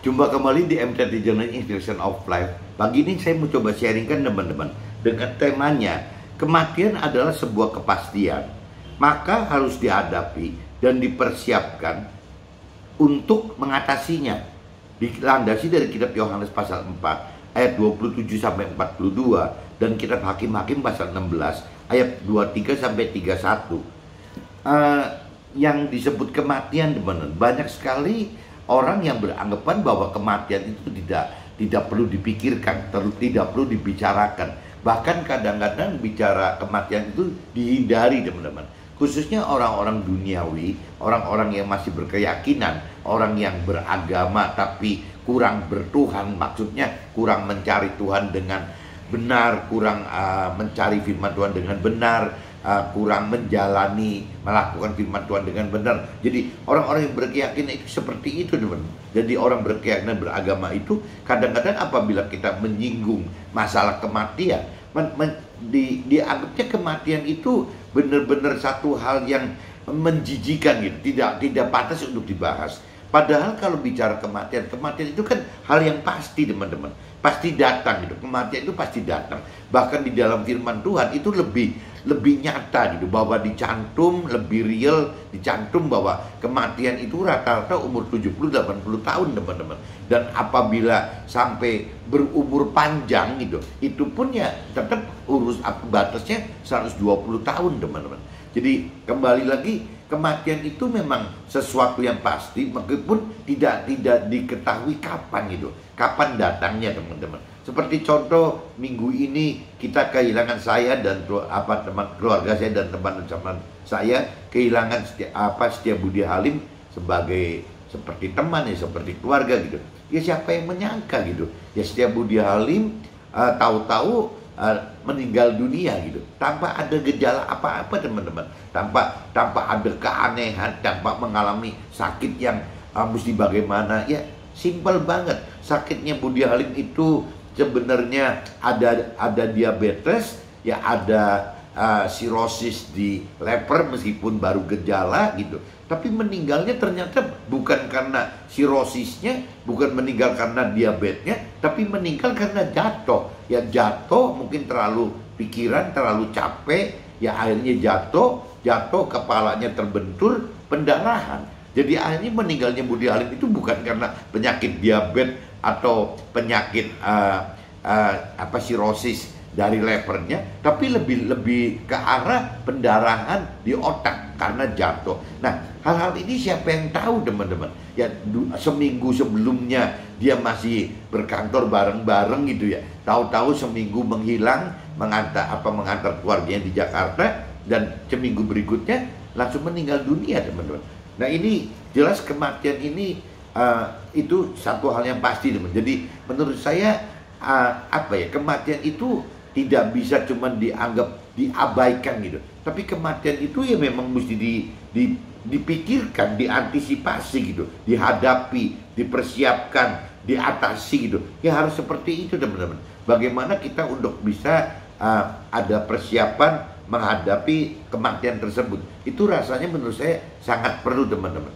Jumpa kembali di MTT Journey Inspiration of Life. Pagi ini saya mau coba sharingkan teman-teman dengan temanya, kematian adalah sebuah kepastian, maka harus dihadapi dan dipersiapkan untuk mengatasinya. Dilandasi dari kitab Yohanes pasal 4 ayat 27 sampai 42 dan kitab Hakim-Hakim pasal 16 ayat 23 sampai 31. Yang disebut kematian, teman-teman, banyak sekali orang yang beranggapan bahwa kematian itu tidak perlu dipikirkan, tidak perlu dibicarakan. Bahkan kadang-kadang bicara kematian itu dihindari, teman-teman. Khususnya orang-orang duniawi, orang-orang yang masih berkeyakinan, orang yang beragama tapi kurang bertuhan, maksudnya kurang mencari Tuhan dengan benar, kurang mencari firman Tuhan dengan benar, kurang menjalani, melakukan firman Tuhan dengan benar. Jadi orang-orang yang berkeyakinan itu seperti itu, teman. Jadi orang berkeyakinan beragama itu kadang-kadang apabila kita menyinggung masalah kematian, dianggapnya kematian itu benar-benar satu hal yang menjijikan gitu, tidak pantas untuk dibahas. Padahal kalau bicara kematian itu kan hal yang pasti, teman-teman. Pasti datang gitu. Kematian itu pasti datang. Bahkan di dalam firman Tuhan itu lebih nyata gitu, bahwa dicantum lebih real, dicantum bahwa kematian itu rata-rata umur 70-80 tahun, teman-teman. Dan apabila sampai berumur panjang gitu, itu pun ya tetap batasnya 120 tahun, teman-teman. Jadi kembali lagi, kematian itu memang sesuatu yang pasti, meskipun tidak diketahui kapan gitu, kapan datangnya, teman-teman. Seperti contoh minggu ini kita kehilangan saya dan teman keluarga saya dan teman-teman saya kehilangan Setiabudi Halim seperti teman ya, seperti keluarga gitu. Ya siapa yang menyangka gitu? Ya Setiabudi Halim tahu-tahu meninggal dunia gitu, tanpa ada gejala apa-apa, teman-teman, tanpa ada keanehan, tanpa mengalami sakit yang mesti bagaimana. Ya simpel banget, sakitnya Budi Halim itu sebenarnya ada diabetes, ya ada sirosis di lever meskipun baru gejala gitu. Tapi meninggalnya ternyata bukan karena sirosisnya, bukan meninggal karena diabetesnya, tapi meninggal karena jatuh. Ya jatuh mungkin terlalu pikiran, terlalu capek, ya akhirnya jatuh kepalanya terbentur, pendarahan. Jadi akhirnya meninggalnya Budi Halim itu bukan karena penyakit diabetes atau penyakit sirosis dari levernya, tapi lebih ke arah pendarahan di otak karena jatuh. Nah, hal-hal ini siapa yang tahu, teman-teman? Ya seminggu sebelumnya dia masih berkantor bareng-bareng gitu ya. Tahu-tahu seminggu menghilang, mengantar keluarganya di Jakarta, dan seminggu berikutnya langsung meninggal dunia, teman-teman. Nah, ini jelas kematian ini itu satu hal yang pasti, teman. Jadi menurut saya kematian itu tidak bisa cuma diabaikan gitu. Tapi kematian itu ya memang mesti dipikirkan, diantisipasi gitu, dihadapi, dipersiapkan, diatasi gitu. Ya harus seperti itu, teman-teman. Bagaimana kita untuk bisa ada persiapan menghadapi kematian tersebut. Itu rasanya menurut saya sangat perlu, teman-teman.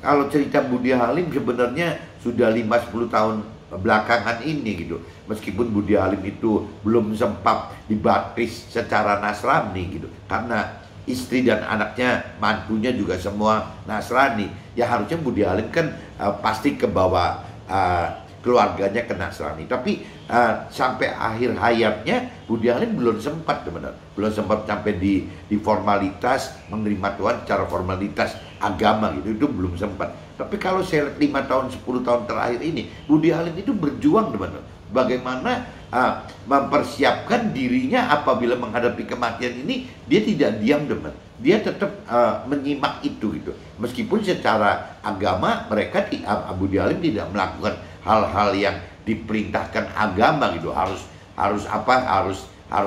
Kalau cerita Budi Halim sebenarnya sudah 5-10 tahun belakangan ini gitu. Meskipun Budi Halim itu belum sempat dibaptis secara Nasrani gitu, karena istri dan anaknya, mantunya juga semua Nasrani. Ya harusnya Budi Halim kan pasti ke bawah keluarganya ke Nasrani. Tapi sampai akhir hayatnya Budi Halim belum sempat, teman-teman. Belum sempat sampai di formalitas menerima Tuhan secara formalitas agama gitu, itu belum sempat. Tapi kalau saya lihat 5 tahun, 10 tahun terakhir ini, Budi Halim itu berjuang, teman-teman. Bagaimana mempersiapkan dirinya apabila menghadapi kematian ini, dia tidak diam, teman. Dia tetap menyimak itu gitu. Meskipun secara agama mereka Budi Halim tidak melakukan hal-hal yang diperintahkan agama gitu. Harus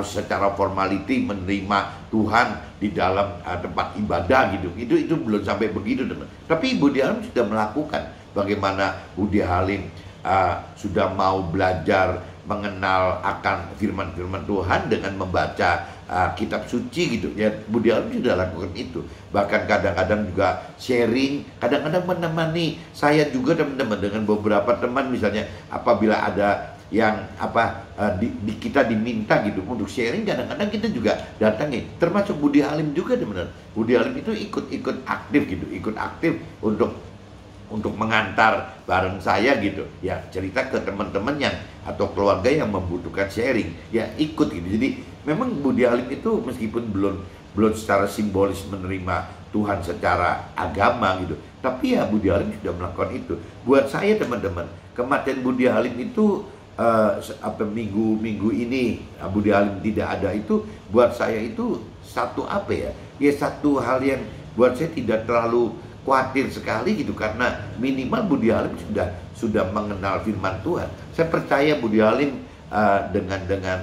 secara formality menerima Tuhan di dalam tempat ibadah gitu. Itu belum sampai begitu, teman. Tapi Budi Halim sudah melakukan. Bagaimana Budi Halim sudah mau belajar mengenal akan firman-firman Tuhan dengan membaca kitab suci gitu ya. Budi Halim sudah lakukan itu, bahkan kadang-kadang juga sharing, kadang-kadang menemani saya juga teman-teman dengan beberapa teman, misalnya apabila ada yang kita diminta gitu untuk sharing, kadang-kadang kita juga datangi, termasuk Budi Halim juga teman-teman. Budi Halim itu ikut aktif gitu, ikut aktif untuk mengantar bareng saya gitu ya, cerita ke teman-teman yang atau keluarga yang membutuhkan sharing ya, ikut gitu. Jadi memang Budi Halim itu meskipun belum secara simbolis menerima Tuhan secara agama gitu, tapi ya Budi Halim sudah melakukan itu. Buat saya teman-teman, kematian Budi Halim itu minggu ini Budi Halim tidak ada, itu buat saya itu satu satu hal yang buat saya tidak terlalu khawatir sekali gitu, karena minimal Budi Halim sudah mengenal firman Tuhan. Saya percaya Budi Halim dengan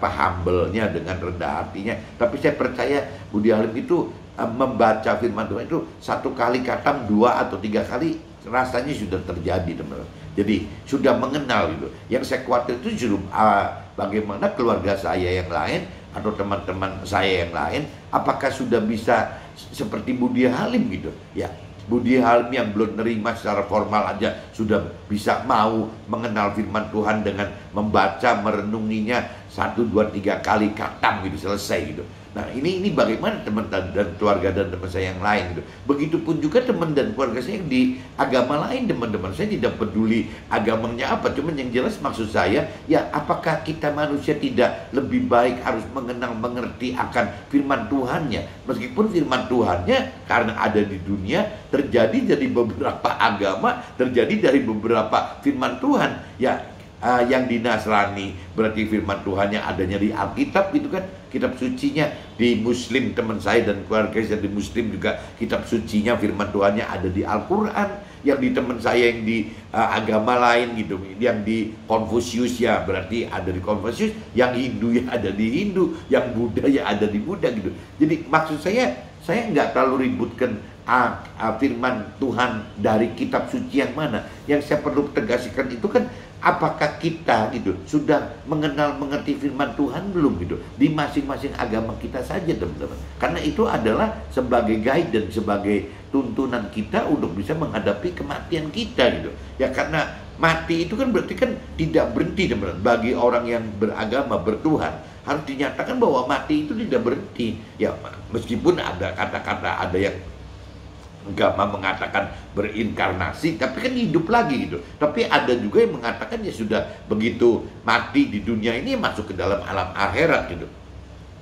humble-nya, dengan rendah hatinya, tapi saya percaya Budi Halim itu membaca firman Tuhan itu 1 kali khatam, 2 atau 3 kali rasanya sudah terjadi teman-teman. Jadi sudah mengenal gitu. Yang saya khawatir itu justru bagaimana keluarga saya yang lain atau teman-teman saya yang lain, apakah sudah bisa seperti Budi Halim gitu ya. Budi Halim yang belum nerima secara formal aja sudah bisa mau mengenal firman Tuhan dengan membaca, merenunginya 1, 2, 3 kali khatam gitu, selesai gitu. Nah ini bagaimana teman dan keluarga dan teman saya yang lain gitu. Begitupun juga teman dan keluarga saya yang di agama lain teman-teman. Saya tidak peduli agamanya apa, cuman yang jelas maksud saya ya, apakah kita manusia tidak lebih baik harus mengenal, mengerti akan firman Tuhannya, meskipun firman Tuhannya karena ada di dunia terjadi dari beberapa agama, terjadi dari beberapa firman Tuhan ya. Yang di Nasrani berarti firman Tuhan yang adanya di Alkitab gitu kan, kitab sucinya. Di Muslim teman saya dan keluarga saya di Muslim juga kitab sucinya, firman Tuhannya ada di Al-Quran. Yang di teman saya yang di agama lain gitu, yang di Konfusius ya berarti ada di Konfusius, yang Hindu ya ada di Hindu, yang Buddha ya ada di Buddha gitu. Jadi maksud saya nggak terlalu ributkan firman Tuhan dari kitab suci yang mana. Yang saya perlu tegaskan itu kan, apakah kita gitu sudah mengenal, mengerti firman Tuhan belum gitu di masing-masing agama kita saja teman-teman. Karena itu adalah sebagai guide dan sebagai tuntunan kita untuk bisa menghadapi kematian kita gitu ya. Karena mati itu kan berarti kan tidak berhenti teman-teman. Bagi orang yang beragama, bertuhan, harus dinyatakan bahwa mati itu tidak berhenti ya. Meskipun ada kata-kata, ada yang agama mengatakan berinkarnasi, tapi kan hidup lagi gitu. Tapi ada juga yang mengatakan ya sudah begitu mati di dunia ini masuk ke dalam alam akhirat gitu.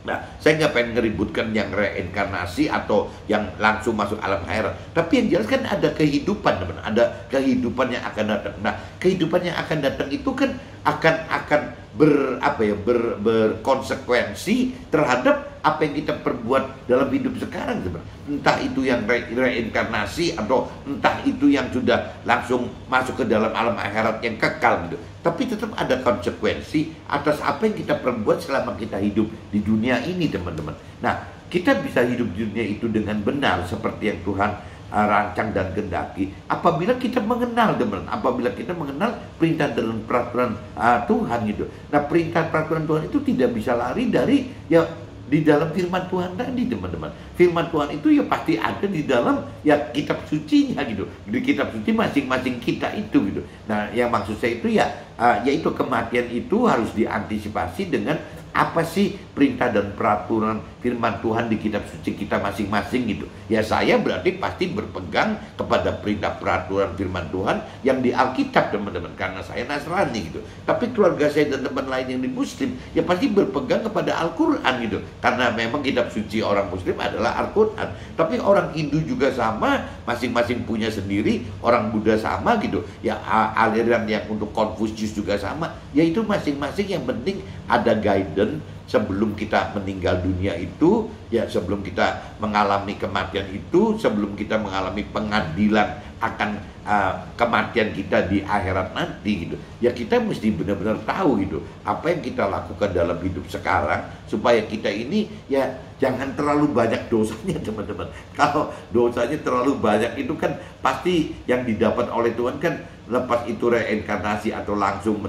Nah, saya nggak pengen ngeributkan yang reinkarnasi atau yang langsung masuk alam akhirat. Tapi yang jelas kan ada kehidupan teman, ada kehidupan yang akan datang. Nah, kehidupan yang akan datang itu kan akan berkonsekuensi terhadap apa yang kita perbuat dalam hidup sekarang sebenarnya. Entah itu yang reinkarnasi atau entah itu yang sudah langsung masuk ke dalam alam akhirat yang kekal gitu. Tapi tetap ada konsekuensi atas apa yang kita perbuat selama kita hidup di dunia ini teman-teman. Nah, kita bisa hidup di dunia itu dengan benar seperti yang Tuhan rancang dan kehendaki apabila kita mengenal teman, apabila kita mengenal perintah dan peraturan Tuhan gitu. Nah, perintah peraturan Tuhan itu tidak bisa lari dari ya di dalam firman Tuhan tadi teman-teman. Firman Tuhan itu ya pasti ada di dalam ya kitab sucinya gitu, di kitab suci masing-masing kita itu gitu. Nah, yang maksud saya itu ya yaitu kematian itu harus diantisipasi dengan apa sih perintah dan peraturan firman Tuhan di kitab suci kita masing-masing gitu. Ya saya berarti pasti berpegang kepada perintah peraturan firman Tuhan yang di Alkitab teman-teman, karena saya Nasrani gitu. Tapi keluarga saya dan teman lain yang di Muslim ya pasti berpegang kepada Al-Quran gitu, karena memang kitab suci orang Muslim adalah Al-Quran. Tapi orang Hindu juga sama, masing-masing punya sendiri. Orang Buddha sama gitu ya, aliran yang untuk Konfusius juga sama. Yaitu masing-masing yang penting ada guidance sebelum kita meninggal dunia itu ya, sebelum kita mengalami kematian itu, sebelum kita mengalami pengadilan akan kematian kita di akhirat nanti gitu, ya kita mesti benar-benar tahu gitu apa yang kita lakukan dalam hidup sekarang supaya kita ini ya jangan terlalu banyak dosanya teman-teman. Kalau dosanya terlalu banyak itu kan pasti yang didapat oleh Tuhan kan lepas itu reinkarnasi atau langsung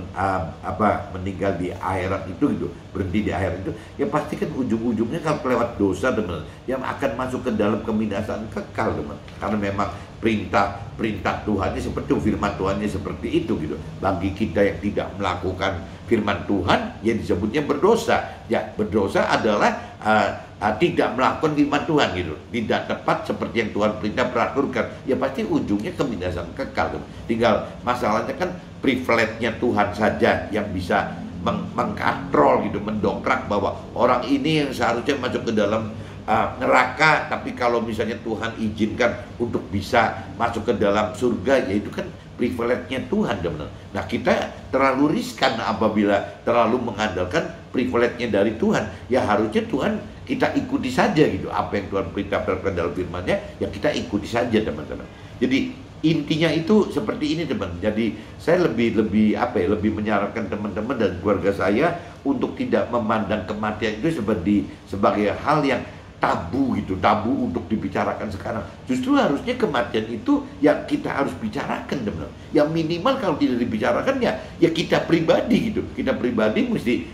meninggal di akhirat itu gitu, berhenti di akhirat itu, ya pasti kan ujung-ujungnya kalau kelewat dosa teman, yang akan masuk ke dalam kebinasaan kekal teman. Karena memang perintah Tuhannya seperti firman Tuhannya seperti itu gitu. Bagi kita yang tidak melakukan firman Tuhan, ya disebutnya berdosa. Ya berdosa adalah tidak melakukan firman Tuhan gitu, tidak tepat seperti yang Tuhan perintah peraturkan, ya pasti ujungnya kebinasaan kekal. Tinggal masalahnya kan privilege-nya Tuhan saja yang bisa mengkontrol gitu, mendongkrak bahwa orang ini yang seharusnya masuk ke dalam neraka, tapi kalau misalnya Tuhan izinkan untuk bisa masuk ke dalam surga, ya itu kan privilege-nya Tuhan teman-teman. Nah kita terlalu riskan apabila terlalu mengandalkan privilege-nya dari Tuhan. Ya harusnya Tuhan kita ikuti saja gitu, apa yang Tuhan perintahkan dalam firman-Nya, ya kita ikuti saja teman-teman. Jadi intinya itu seperti ini teman. Jadi saya lebih menyarankan teman-teman dan keluarga saya untuk tidak memandang kematian itu sebagai hal yang tabu gitu, tabu untuk dibicarakan sekarang. Justru harusnya kematian itu yang kita harus bicarakan teman. Yang minimal kalau tidak dibicarakan ya kita pribadi gitu. Kita pribadi mesti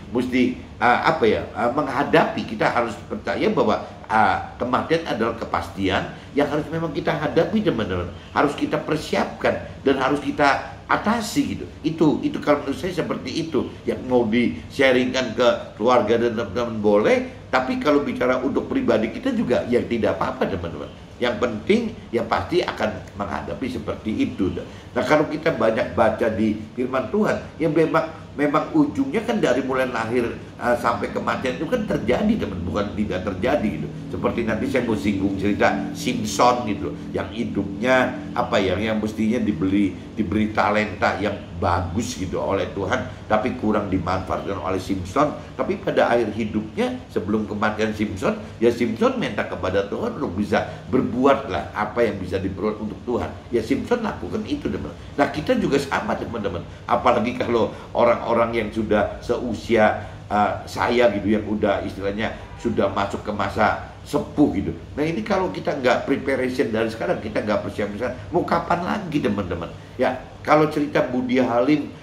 menghadapi. Kita harus percaya bahwa kematian adalah kepastian yang harus memang kita hadapi teman-teman. Harus kita persiapkan dan harus kita atasi gitu. Itu kalau menurut saya seperti itu. Yang mau di-sharingkan ke keluarga dan teman-teman boleh, tapi kalau bicara untuk pribadi kita juga ya tidak apa-apa teman-teman. Yang penting ya pasti akan menghadapi seperti itu. Nah kalau kita banyak baca di firman Tuhan, ya memang ujungnya kan dari mulai lahir sampai kematian itu kan terjadi teman, bukan tidak terjadi gitu. Seperti nanti saya mau singgung cerita Simpson gitu, yang hidupnya yang mestinya diberi talenta yang bagus gitu oleh Tuhan, tapi kurang dimanfaatkan oleh Simpson. Tapi pada akhir hidupnya sebelum kematian Simpson, ya Simpson minta kepada Tuhan untuk bisa berbuatlah apa yang bisa diperbuat untuk Tuhan. Ya Simpson lakukan itu teman. Nah kita juga sama teman-teman. Apalagi kalau orang-orang yang sudah seusia saya gitu, yang udah istilahnya sudah masuk ke masa sepuh gitu. Nah ini kalau kita nggak preparation dari sekarang, kita nggak persiapan, mau kapan lagi teman-teman? Ya kalau cerita Budi Halim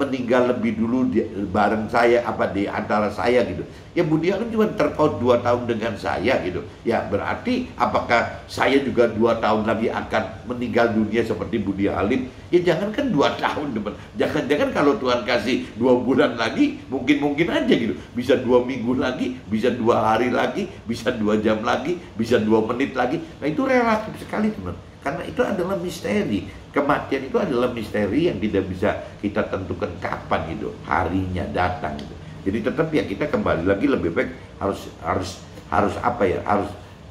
meninggal lebih dulu bareng saya di antara saya gitu. Ya Budi Halim cuma terpaut 2 tahun dengan saya gitu. Ya berarti apakah saya juga 2 tahun lagi akan meninggal dunia seperti Budi Halim? Ya jangankan 2 tahun teman. Jangan-jangan kalau Tuhan kasih 2 bulan lagi, mungkin aja gitu. Bisa 2 minggu lagi, bisa 2 hari lagi, bisa 2 jam lagi, bisa 2 menit lagi. Nah itu relatif sekali teman. Karena itu adalah misteri. Kematian itu adalah misteri yang tidak bisa kita tentukan kapan gitu harinya datang gitu. Jadi tetap ya kita kembali lagi lebih baik harus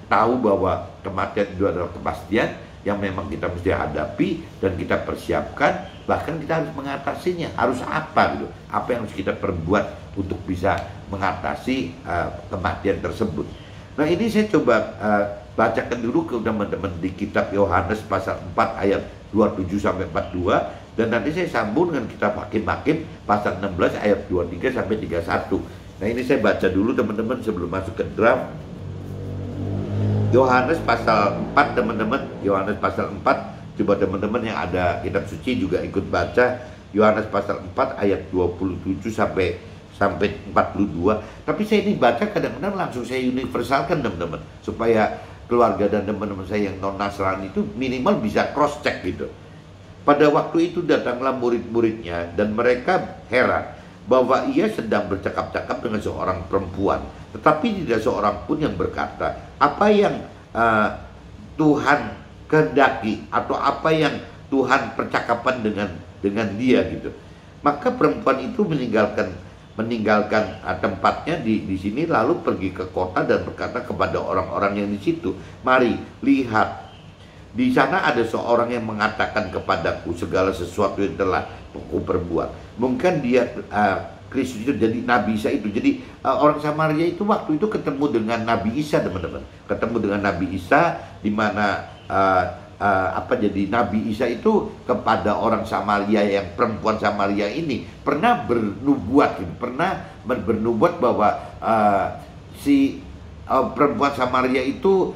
tahu bahwa kematian itu adalah kepastian yang memang kita mesti hadapi dan kita persiapkan. Bahkan kita harus mengatasinya. Harus apa gitu? Apa yang harus kita perbuat untuk bisa mengatasi kematian tersebut. Nah ini saya coba bacakan dulu ke teman-teman di kitab Yohanes pasal 4 ayat 27-42, dan nanti saya sambung dengan kitab Hakim-Hakim pasal 16 ayat 23-31. Nah ini saya baca dulu teman-teman sebelum masuk ke draft. Yohanes pasal 4 teman-teman, Yohanes pasal 4, coba teman-teman yang ada kitab suci juga ikut baca Yohanes pasal 4 ayat 27 sampai 42. Tapi saya ini baca kadang-kadang langsung saya universalkan teman-teman, supaya keluarga dan teman-teman saya yang non-Nasrani itu minimal bisa cross check gitu. Pada waktu itu datanglah murid-muridnya dan mereka heran bahwa ia sedang bercakap-cakap dengan seorang perempuan, tetapi tidak seorang pun yang berkata apa yang Tuhan kehendaki atau apa yang Tuhan percakapan dengan dia gitu. Maka perempuan itu meninggalkan tempatnya di sini, lalu pergi ke kota dan berkata kepada orang-orang yang di situ, mari lihat, di sana ada seorang yang mengatakan kepadaku segala sesuatu yang telah aku perbuat. Mungkin dia Kristus itu, jadi Nabi Isa itu. Jadi orang Samaria itu waktu itu ketemu dengan Nabi Isa teman-teman, ketemu dengan Nabi Isa, di mana jadi Nabi Isa itu kepada orang Samaria, yang perempuan Samaria ini pernah bernubuat gitu, pernah bernubuat bahwa si perempuan Samaria itu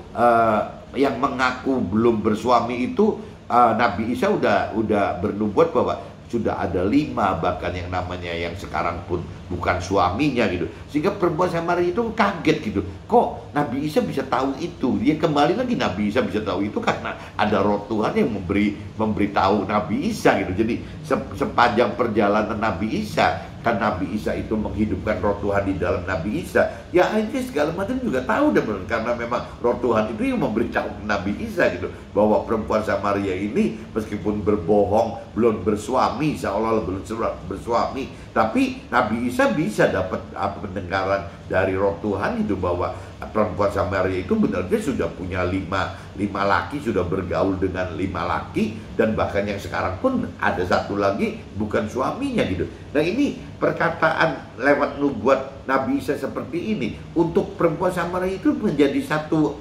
yang mengaku belum bersuami itu, Nabi Isa udah bernubuat bahwa sudah ada 5 bahkan yang namanya yang sekarang pun bukan suaminya gitu. Sehingga perempuan Samaria itu kaget gitu. Kok Nabi Isa bisa tahu itu? Dia kembali lagi, Nabi Isa bisa tahu itu karena ada roh Tuhan yang memberitahu Nabi Isa gitu. Jadi sepanjang perjalanan Nabi Isa, kan Nabi Isa itu menghidupkan roh Tuhan di dalam Nabi Isa, ya akhirnya segala macam juga tahu deh, karena memang roh Tuhan itu yang memberitahu Nabi Isa gitu, bahwa perempuan Samaria ini meskipun berbohong belum bersuami, seolah-olah belum bersuami, tapi Nabi Isa bisa dapat pendengaran dari roh Tuhan itu bahwa perempuan Samaria itu benarnya sudah punya 5 laki, sudah bergaul dengan 5 laki, dan bahkan yang sekarang pun ada 1 lagi bukan suaminya gitu. Nah, ini perkataan lewat nubuat Nabi Isa seperti ini untuk perempuan Samaria itu menjadi satu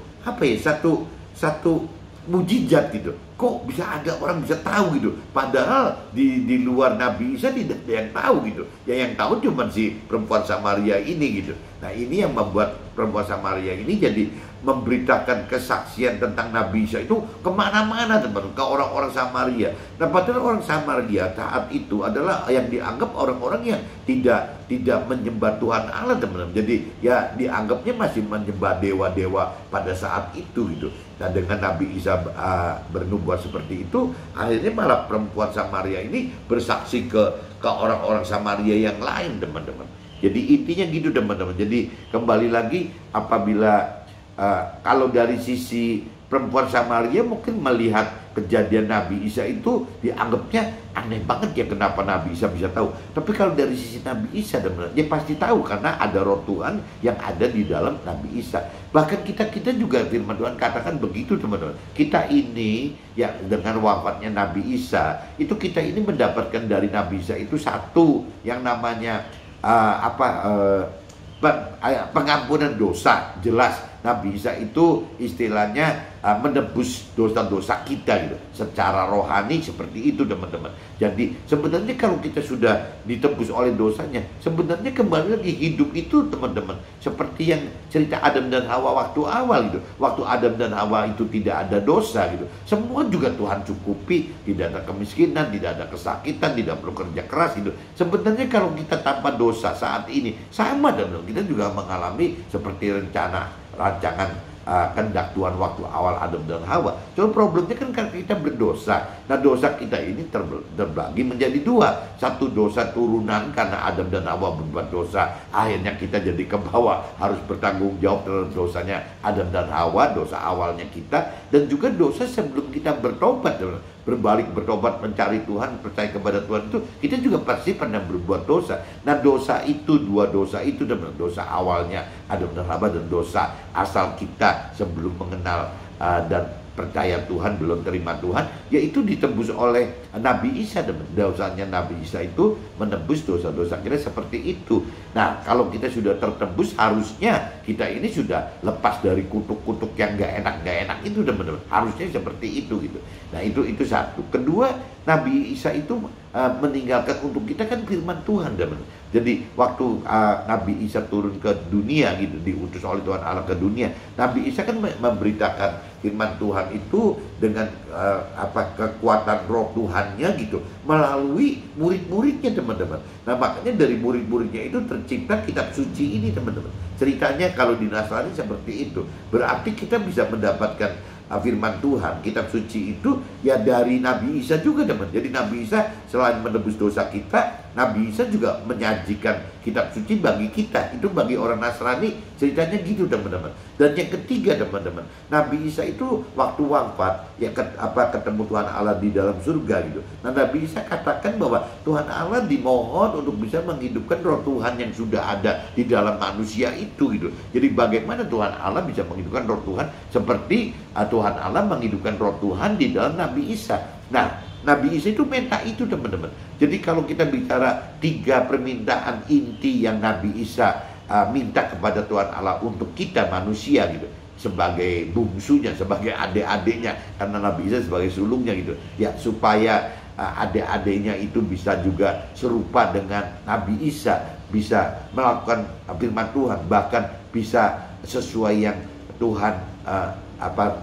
mujizat gitu. Kok bisa ada orang bisa tahu gitu, padahal di luar Nabi Isa tidak ada yang tahu gitu. Ya yang tahu cuma si perempuan Samaria ini gitu. Nah, ini yang membuat perempuan Samaria ini jadi memberitakan kesaksian tentang Nabi Isa itu kemana-mana, teman-teman, ke orang-orang Samaria. Nah, padahal orang Samaria saat itu adalah yang dianggap orang-orang yang tidak menyembah Tuhan Allah, teman-teman. Jadi ya dianggapnya masih menyembah dewa-dewa pada saat itu gitu. Nah, dengan Nabi Isa bernubuat seperti itu, akhirnya malah perempuan Samaria ini bersaksi ke orang-orang Samaria yang lain, teman-teman. Jadi intinya gitu, teman-teman. Jadi kembali lagi, apabila kalau dari sisi perempuan Samaria mungkin melihat kejadian Nabi Isa itu dianggapnya aneh banget ya, kenapa Nabi Isa bisa tahu. Tapi kalau dari sisi Nabi Isa, teman-teman, dia pasti tahu karena ada roh Tuhan yang ada di dalam Nabi Isa. Bahkan kita juga firman Tuhan katakan begitu, teman-teman. Kita ini ya dengan wafatnya Nabi Isa itu, kita ini mendapatkan dari Nabi Isa itu satu yang namanya pengampunan dosa. Jelas Nabi Isa itu istilahnya menebus dosa-dosa kita gitu, secara rohani seperti itu, teman-teman. Jadi sebenarnya kalau kita sudah ditebus oleh dosanya, sebenarnya kembali lagi hidup itu, teman-teman, seperti yang cerita Adam dan Hawa waktu awal gitu. Waktu Adam dan Hawa itu tidak ada dosa gitu, semua juga Tuhan cukupi, tidak ada kemiskinan, tidak ada kesakitan, tidak perlu kerja keras gitu. Sebenarnya kalau kita tanpa dosa saat ini sama, teman-teman, kita juga mengalami seperti rancangan kehendak Tuhan waktu awal Adam dan Hawa. Cuma problemnya kan karena kita berdosa. Nah, dosa kita ini terbagi menjadi 2. Satu dosa turunan karena Adam dan Hawa berbuat dosa, akhirnya kita jadi ke bawah harus bertanggung jawab terhadap dosanya Adam dan Hawa, dosa awalnya kita. Dan juga dosa sebelum kita bertobat, berbalik, bertobat, mencari Tuhan, percaya kepada Tuhan, itu kita juga pasti pernah berbuat dosa. Nah, dosa itu, 2 dosa itu, dosa awalnya Adam dan Hawa dan dosa asal kita sebelum mengenal dan percaya Tuhan, belum terima Tuhan, yaitu ditebus oleh Nabi Isa. Dosanya Nabi Isa itu menebus dosa-dosa kita seperti itu. Nah, kalau kita sudah tertebus, harusnya kita ini sudah lepas dari kutuk-kutuk yang gak enak itu, teman-teman. Harusnya seperti itu gitu. Nah, itu satu. Kedua, Nabi Isa itu meninggalkan untuk kita kan firman Tuhan, teman-teman. Jadi waktu Nabi Isa turun ke dunia gitu, diutus oleh Tuhan Allah ke dunia, Nabi Isa kan memberitakan firman Tuhan itu dengan kekuatan roh Tuhannya gitu, melalui murid-muridnya, teman-teman. Nah, makanya dari murid-muridnya itu tercipta kitab suci ini, teman-teman. Ceritanya kalau di Nasrani seperti itu. Berarti kita bisa mendapatkan firman Tuhan, kitab suci itu ya dari Nabi Isa juga, teman. Jadi Nabi Isa selain menebus dosa kita, Nabi Isa juga menyajikan kitab suci bagi kita. Itu bagi orang Nasrani ceritanya gitu, teman-teman. Dan yang ketiga, teman-teman, Nabi Isa itu waktu wafat ya ketemu Tuhan Allah di dalam surga gitu. Nah, Nabi Isa katakan bahwa Tuhan Allah dimohon untuk bisa menghidupkan roh Tuhan yang sudah ada di dalam manusia itu gitu. Jadi bagaimana Tuhan Allah bisa menghidupkan roh Tuhan seperti Tuhan Allah menghidupkan roh Tuhan di dalam Nabi Isa. Nah, Nabi Isa itu minta itu, teman-teman. Jadi kalau kita bicara 3 permintaan inti yang Nabi Isa minta kepada Tuhan Allah untuk kita manusia gitu. sebagai bungsunya, sebagai adik-adiknya, karena Nabi Isa sebagai sulungnya gitu. Ya, supaya adik-adiknya itu bisa juga serupa dengan Nabi Isa, bisa melakukan firman Tuhan, bahkan bisa sesuai yang Tuhan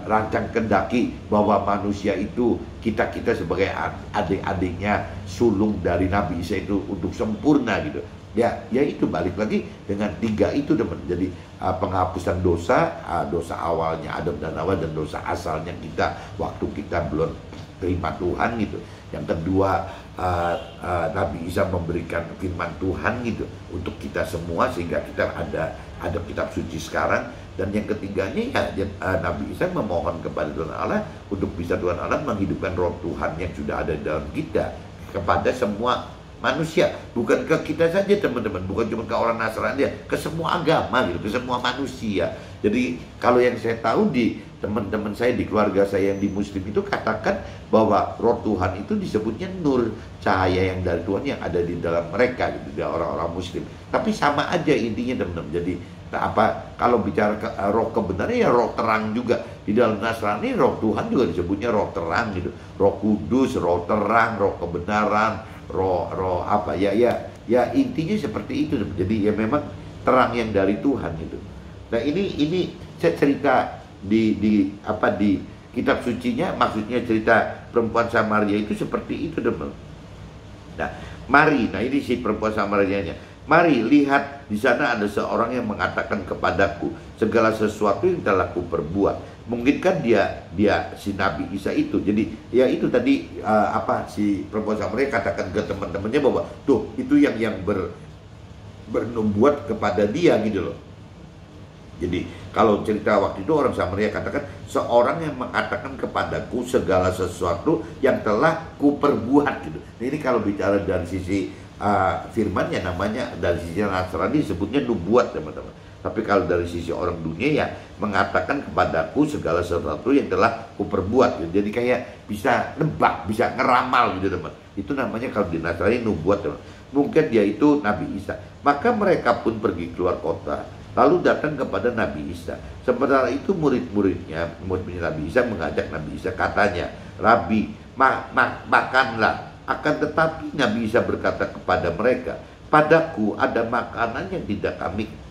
rancang kendaki, bahwa manusia itu kita sebagai adik-adiknya sulung dari Nabi Isa itu untuk sempurna gitu. Ya itu balik lagi dengan 3 itu teman. Jadi penghapusan dosa, dosa awalnya Adam dan Hawa, dan dosa asalnya kita waktu kita belum terima Tuhan gitu. Yang kedua, Nabi Isa memberikan firman Tuhan gitu untuk kita semua, sehingga kita ada kitab suci sekarang. Dan yang ketiganya ya Nabi Isa memohon kepada Tuhan Allah untuk bisa Tuhan Allah menghidupkan roh Tuhan yang sudah ada di dalam kita kepada semua manusia, bukan ke kita saja teman-teman, bukan cuma ke orang Nasrani, ke semua agama gitu, ke semua manusia. Jadi kalau yang saya tahu di teman-teman saya, di keluarga saya yang di Muslim itu, katakan bahwa roh Tuhan itu disebutnya nur, cahaya yang dari Tuhan yang ada di dalam mereka gitu, di orang-orang Muslim. Tapi sama aja intinya teman-teman. Jadi kalau bicara roh kebenaran, ya roh terang juga. Di dalam Nasrani roh Tuhan juga disebutnya roh terang gitu, roh kudus, roh terang, roh kebenaran, roh apa ya intinya seperti itu. Jadi ya memang terang yang dari Tuhan gitu. Nah ini saya cerita di kitab sucinya, maksudnya cerita perempuan Samaria itu seperti itu teman. Nah mari, ini si perempuan Samarianya. Mari lihat, di sana ada seorang yang mengatakan kepadaku segala sesuatu yang telah ku perbuat. Mungkin kan dia si Nabi Isa itu. Jadi ya itu tadi si perempuan Samaria katakan ke teman-temannya bahwa tuh itu yang bernubuat kepada dia gitu loh. Jadi kalau cerita waktu itu orang Samaria katakan seorang yang mengatakan kepadaku segala sesuatu yang telah ku perbuat gitu. Nah, ini kalau bicara dari sisi firmannya, namanya dari sisi Nasrani disebutnya nubuat teman-teman. Tapi kalau dari sisi orang dunia ya mengatakan kepadaku segala sesuatu yang telah kuperbuat gitu. Jadi kayak bisa nebak, bisa ngeramal gitu teman. Itu namanya kalau di Nasrani nubuat teman. Mungkin dia itu Nabi Isa. Maka mereka pun pergi keluar kota, lalu datang kepada Nabi Isa. Sementara itu murid-muridnya Nabi Isa mengajak Nabi Isa, katanya, Rabi, makanlah. Akan tetapi Nabi Isa berkata kepada mereka, padaku ada makanan yang tidak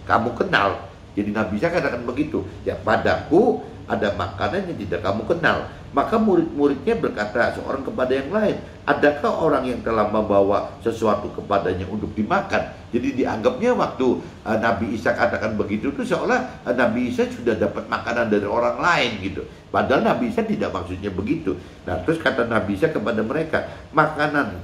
kamu kenal. Jadi Nabi Isa katakan begitu, ya padaku ada makanan yang tidak kamu kenal. Maka murid-muridnya berkata seorang kepada yang lain, adakah orang yang telah membawa sesuatu kepadanya untuk dimakan? Jadi dianggapnya waktu Nabi Isa katakan begitu itu seolah Nabi Isa sudah dapat makanan dari orang lain gitu. Padahal Nabi Isa tidak maksudnya begitu. Nah terus kata Nabi Isa kepada mereka, makanan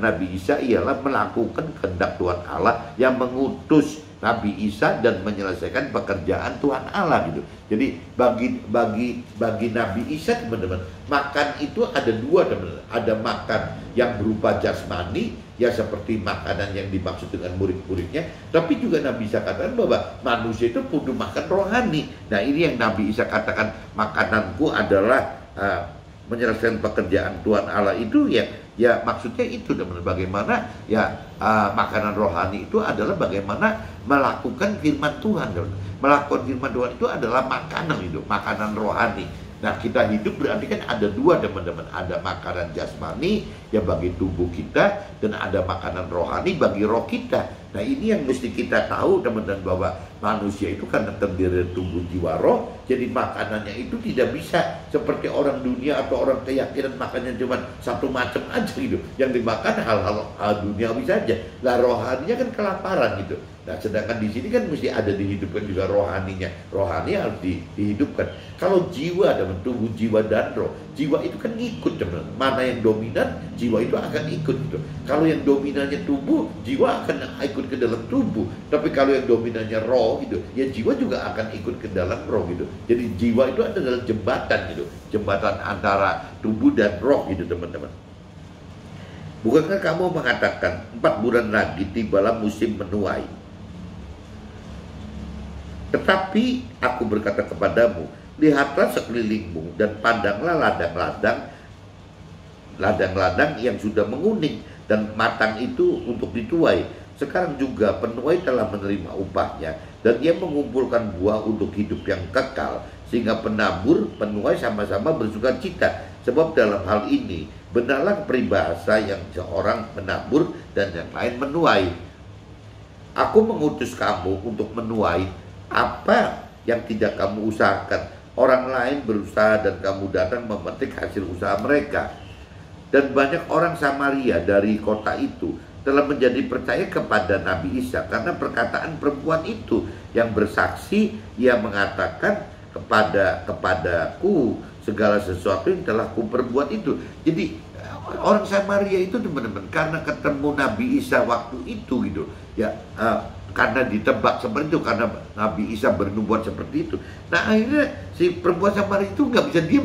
Nabi Isa ialah melakukan kehendak Tuhan Allah yang mengutus Nabi Isa dan menyelesaikan pekerjaan Tuhan Allah gitu. Jadi bagi Nabi Isa teman-teman, makan itu ada dua teman-teman. Ada makan yang berupa jasmani, ya seperti makanan yang dimaksud dengan murid-muridnya. Tapi juga Nabi Isa katakan bahwa manusia itu perlu makan rohani. Nah ini yang Nabi Isa katakan, makananku adalah menyelesaikan pekerjaan Tuhan Allah itu ya maksudnya itu teman-teman. Bagaimana makanan rohani itu adalah bagaimana melakukan firman Tuhan. Melakukan firman Tuhan itu adalah makanan hidup, makanan rohani. Nah kita hidup berarti kan ada dua teman-teman. Ada makanan jasmani ya bagi tubuh kita, dan ada makanan rohani bagi roh kita. Nah ini yang mesti kita tahu teman-teman, bahwa manusia itu karena terdiri dari tubuh, jiwa, roh. Jadi makanannya itu tidak bisa seperti orang dunia atau orang keyakinan makannya cuma satu macam aja gitu. Yang dimakan hal-hal duniawi saja. Lah rohaninya kan kelaparan gitu. Nah sedangkan di sini kan mesti ada dihidupkan juga rohaninya. Rohani harus dihidupkan. Kalau jiwa teman, tubuh, jiwa dan roh, jiwa itu kan ikut teman. Mana yang dominan, jiwa itu akan ikut gitu. Kalau yang dominannya tubuh, jiwa akan ikut ke dalam tubuh. Tapi kalau yang dominannya roh gitu, ya jiwa juga akan ikut ke dalam roh gitu. Jadi jiwa itu adalah jembatan gitu, jembatan antara tubuh dan roh gitu teman-teman. Bukankah kamu mengatakan 4 bulan lagi tibalah musim menuai? Tetapi aku berkata kepadamu, lihatlah sekelilingmu dan pandanglah ladang-ladang yang sudah menguning dan matang itu untuk dituai. sekarang juga penuai telah menerima upahnya, dan ia mengumpulkan buah untuk hidup yang kekal, sehingga penabur, penuai sama-sama bersuka cita. Sebab dalam hal ini benarlah peribahasa yang seorang menabur dan yang lain menuai. Aku mengutus kamu untuk menuai apa yang tidak kamu usahakan. Orang lain berusaha dan kamu datang memetik hasil usaha mereka. Dan banyak orang Samaria dari kota itu telah menjadi percaya kepada Nabi Isa karena perkataan perempuan itu yang bersaksi. Ia mengatakan kepadaku segala sesuatu yang telah kuperbuat itu. Jadi orang Samaria itu teman-teman, karena ketemu Nabi Isa waktu itu gitu ya, karena ditebak seperti itu, karena Nabi Isa bernubuat seperti itu. Nah akhirnya si perempuan Samaria itu nggak bisa diam,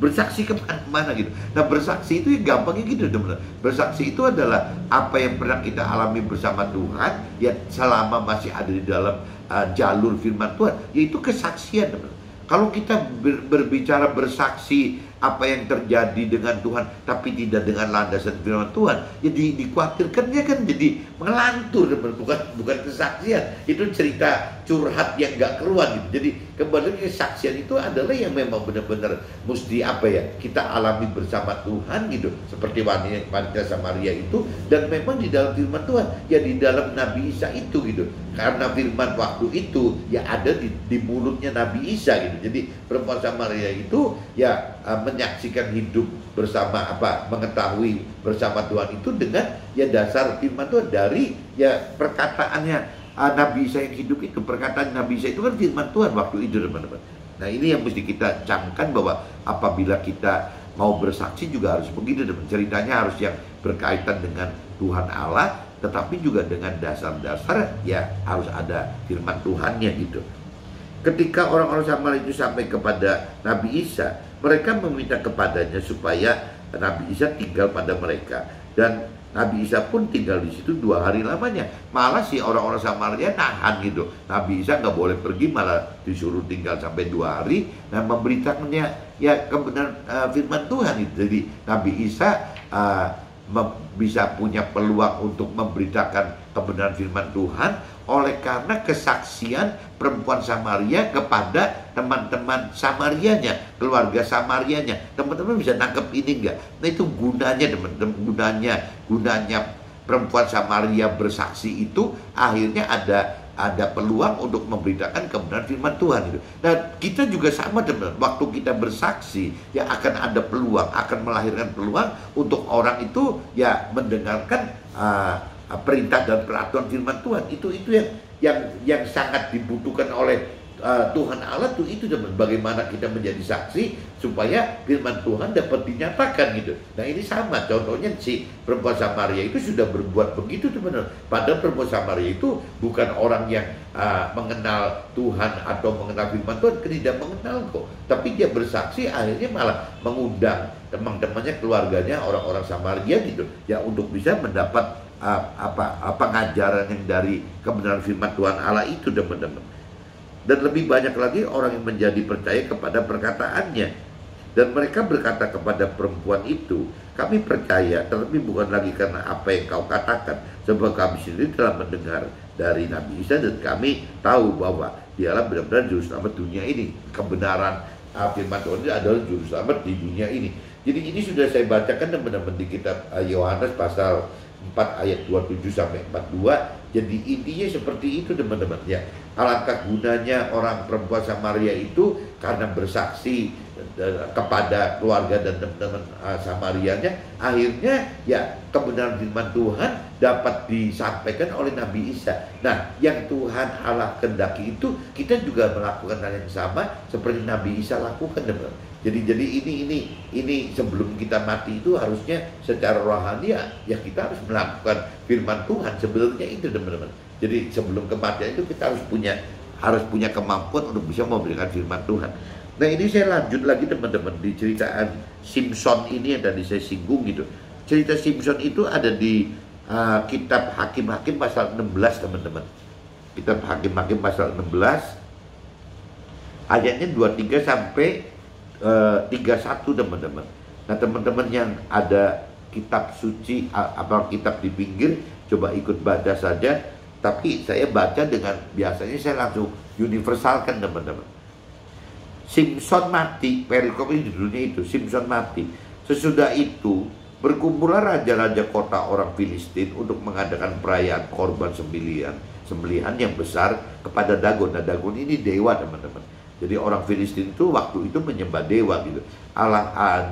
bersaksi kemana-mana gitu. Nah bersaksi itu ya gampangnya gitu teman-teman. Bersaksi itu adalah apa yang pernah kita alami bersama Tuhan ya selama masih ada di dalam jalur firman Tuhan, yaitu kesaksian teman-teman. Kalau kita berbicara bersaksi apa yang terjadi dengan Tuhan tapi tidak dengan landasan firman Tuhan, jadi dikhawatirkannya kan jadi mengelantur, bukan kesaksian. Itu cerita curhat yang gak keruan gitu. Jadi kembali kesaksian itu adalah yang memang benar-benar mesti kita alami bersama Tuhan gitu, seperti wanita Samaria itu. Dan memang di dalam firman Tuhan ya, di dalam Nabi Isa itu gitu, karena firman waktu itu ya ada di mulutnya Nabi Isa gitu. Jadi perempuan Samaria itu ya menyaksikan hidup bersama mengetahui bersama Tuhan itu dengan ya dasar firman Tuhan dari ya perkataannya Nabi Isa yang hidup itu. Perkataan Nabi Isa itu kan firman Tuhan waktu itu teman-teman. Nah ini yang mesti kita camkan, bahwa apabila kita mau bersaksi juga harus begitu teman. Ceritanya harus yang berkaitan dengan Tuhan Allah, tetapi juga dengan dasar-dasar ya harus ada firman Tuhannya gitu. Ketika orang-orang Samaria itu sampai kepada Nabi Isa, mereka meminta kepadanya supaya Nabi Isa tinggal pada mereka. Dan Nabi Isa pun tinggal di situ 2 hari lamanya. Malah si orang-orang Samaria nahan gitu. Nabi Isa nggak boleh pergi, malah disuruh tinggal sampai 2 hari. Nah memberitakannya ya kebenaran firman Tuhan itu. Jadi Nabi Isa bisa punya peluang untuk memberitakan kebenaran firman Tuhan oleh karena kesaksian perempuan Samaria kepada teman-teman Samarianya, keluarga Samarianya. Teman-teman bisa nangkep ini enggak? Nah itu gunanya teman-teman, gunanya perempuan Samaria bersaksi itu akhirnya ada peluang untuk memberitakan kebenaran firman Tuhan itu. Dan kita juga sama teman-teman, waktu kita bersaksi ya akan ada peluang, akan melahirkan peluang untuk orang itu ya mendengarkan perintah dan peraturan firman Tuhan. Itu yang sangat dibutuhkan oleh Tuhan Allah tuh itu teman. Bagaimana kita menjadi saksi supaya firman Tuhan dapat dinyatakan gitu. Nah ini sama contohnya si perempuan Samaria itu sudah berbuat begitu teman. Padahal perempuan Samaria itu bukan orang yang mengenal Tuhan atau mengenal firman Tuhan, tidak mengenal kok. Tapi dia bersaksi akhirnya malah mengundang teman-temannya, keluarganya, orang-orang Samaria gitu ya untuk bisa mendapat pengajaran yang dari kebenaran firman Tuhan Allah itu teman-teman. Dan lebih banyak lagi orang yang menjadi percaya kepada perkataannya. Dan mereka berkata kepada perempuan itu, kami percaya, tetapi bukan lagi karena apa yang kau katakan, sebab kami sendiri telah mendengar dari Nabi Isa dan kami tahu bahwa dialah benar-benar juru selamat dunia ini. Kebenaran firman Tuhan itu adalah juru selamat di dunia ini. Jadi ini sudah saya bacakan teman-teman di kitab Yohanes pasal 4 ayat 27 sampai 42. Jadi intinya seperti itu teman-teman ya. Alangkah gunanya orang perempuan Samaria itu karena bersaksi kepada keluarga dan teman-teman Samarianya, akhirnya ya kebenaran firman Tuhan dapat disampaikan oleh Nabi Isa. Nah yang Tuhan Allah kehendaki itu kita juga melakukan hal yang sama seperti Nabi Isa lakukan teman-teman. Jadi ini sebelum kita mati itu harusnya secara rohani ya kita harus melakukan firman Tuhan sebenarnya itu teman-teman. Jadi sebelum kematian itu kita harus punya kemampuan untuk bisa memberikan firman Tuhan. Nah ini saya lanjut lagi teman-teman di ceritaan Simson ini yang tadi saya singgung gitu. Cerita Simson itu ada di kitab Hakim-Hakim pasal 16 teman-teman. Kitab Hakim-Hakim pasal 16 ayatnya 23 sampai 31 teman-teman. Nah teman-teman yang ada kitab suci, Alkitab di pinggir, coba ikut baca saja. Tapi saya baca dengan, biasanya saya langsung universalkan teman-teman. Simson mati, perikop ini judulnya itu, Simson mati. Sesudah itu berkumpullah raja-raja kota orang Filistin untuk mengadakan perayaan korban sembelihan yang besar kepada Dagon. Nah, Dagon ini dewa teman-teman. Jadi orang Filistin itu waktu itu menyembah dewa gitu.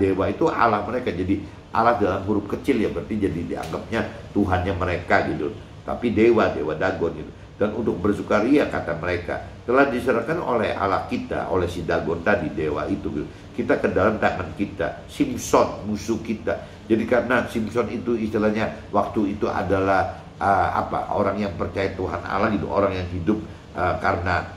Dewa itu Allah mereka. Jadi Allah dalam huruf kecil ya, berarti jadi dianggapnya Tuhannya mereka gitu. Tapi dewa Dagon gitu. Dan untuk bersukaria kata mereka, telah diserahkan oleh Allah kita, oleh si Dagon tadi, dewa itu gitu. Kita ke dalam tangan kita, Simson musuh kita. Jadi karena Simson itu istilahnya waktu itu adalah orang yang percaya Tuhan Allah gitu, orang yang hidup karena